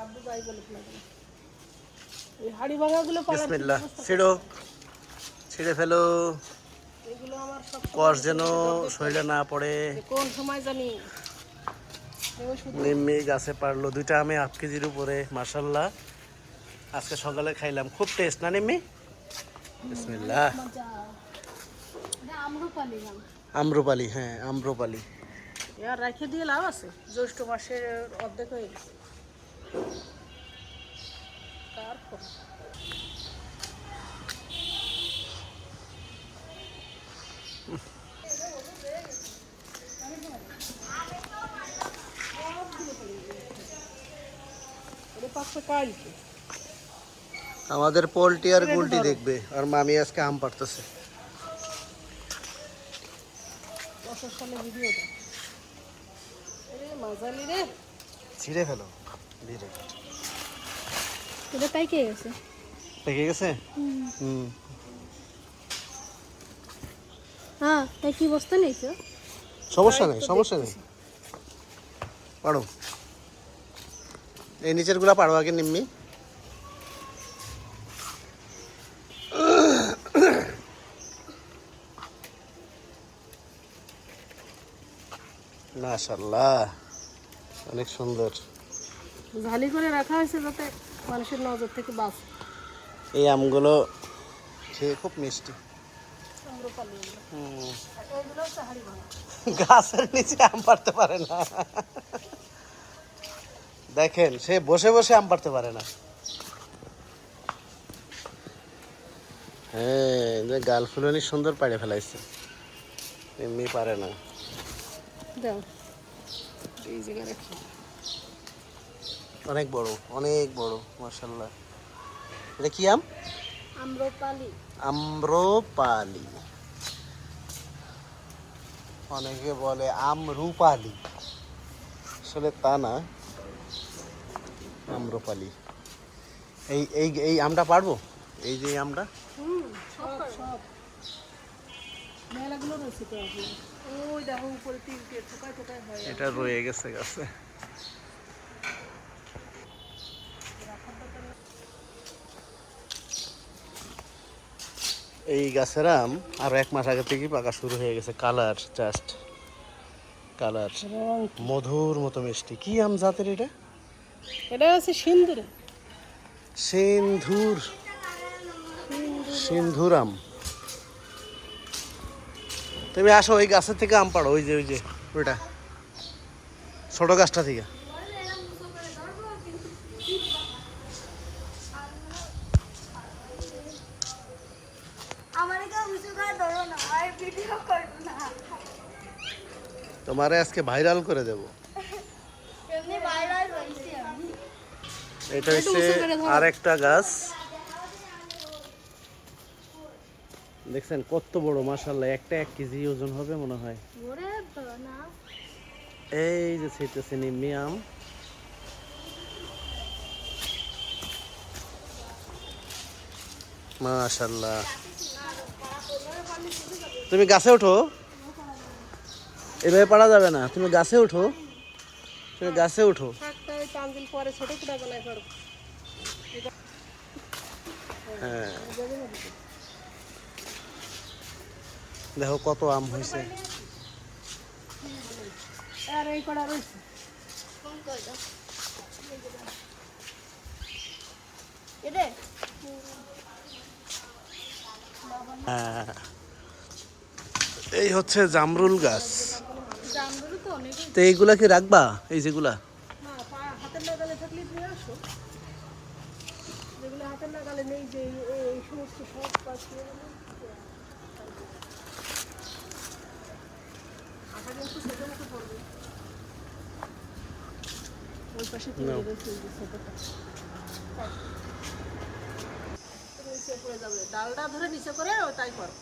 আব্বু যাই বলে না এই হাড়ি ভাঙাগুলো বিসমিল্লাহ ছিড়ো, ছিঁড়ে ফেলো, এগুলো আমার সব কষ যেন শরীরে না পড়ে। কোন সময় জানি নিম্মি গাছে পারলো দুইটা আমি 8 কেজির উপরে, মাশাল্লাহ। আজকে সকালে খাইলাম, খুব টেস্ট না নিম্মি? বিসমিল্লাহ। আম্রপালি, হ্যাঁ আম্রপালি। আর রেখে দিয়ে লাভ আছে, জ্যৈষ্ঠ মাসের অর্ধেক হয়ে গেছে। তারপর আমাদের পোল্ট্রি আর গুলটি দেখবে, আর মামি আজকে আম পাড়তেছে। ছিঁড়ে ফেলো ডিরেক্ট। এটা পাইকে গেছে। পেকে গেছে? হুম। হ্যাঁ, তাই কি বস্তা নিয়েছো? সমস্যা নেই, সমস্যা নেই, পাড়ো। এই নিচের গুলা পাড়ো আগে নিম্মি। মাশাআল্লাহ, অনেক সুন্দর। ঝালি করে রাখা হয়েছে যাতে মানুষের নজর থেকে বাঁচে। এই আমগুলো খেয়ে খুব মিষ্টি। গাছের নিচে আম পাড়তে পারে না, দেখেন সে বসে বসে আম পাড়তে পারে না। হ্যাঁ, যে গাল ফুলনি সুন্দর পাড়ে ফেলাইছে, এমনি পারে না। দাও এই জায়গায় রাখি। অনেক বড়, অনেক বড়, মাশাআল্লাহ। এটা কি আম? আম্রপালি। আম্রপালি, অনেকে বলে আমরুপালি, আসলে তা না, আম্রপালি। এই এই এই আমটা পারবো? এই যে এই আমটা সব মেলাগুলো রয়েছে তো আপনার। ওই দেখো উপরে তিনটে ঠোকায় ঠোকায় হয়। এটা রয়ে গেছে গাছে। এই গাছের আম আরো 1 মাস আগে থেকেই পাকা শুরু হয়ে গেছে। কালার জাস্ট কালার, মধুর মতো মিষ্টি। কি আম জাতের এটা? এটা আছে সিন্দুর। সিন্ধুর, সিন্ধুর আম। তুমি আসো, ওই গাছের থেকে আম পাড়ো, ওই যে ওইটা ছোট গাছটা থেকে। তোমারে আজকে ভাইরাল করে দেব। এটা হচ্ছে আরেকটা গাছ, দেখছেন কত বড়, মাশাআল্লাহ। একটা 1 কেজি ওজন হবে মনে হয়। এই যে ছিটতেছে নিম্মি আম। মাশাআল্লাহ। তুমি গাছে ওঠো, এভাবে পারা যাবে না। তুমি গাছে ওঠো, তুমি গাছে ওঠো। হ্যাঁ, দেখো কত আম হয়েছে। হ্যাঁ, এই হচ্ছে জামরুল গাছ। তো এইগুলা কি রাখবা? এই যেগুলা হাতের নাগালে থাকলে তুমি আসো, যেগুলো হাতের নাগালে নেই, যে এই সমস্ত সব কাজ ওই পাশে নিচে পড়ে যাবে, ডালটা ধরে নিচে করে তাই করো।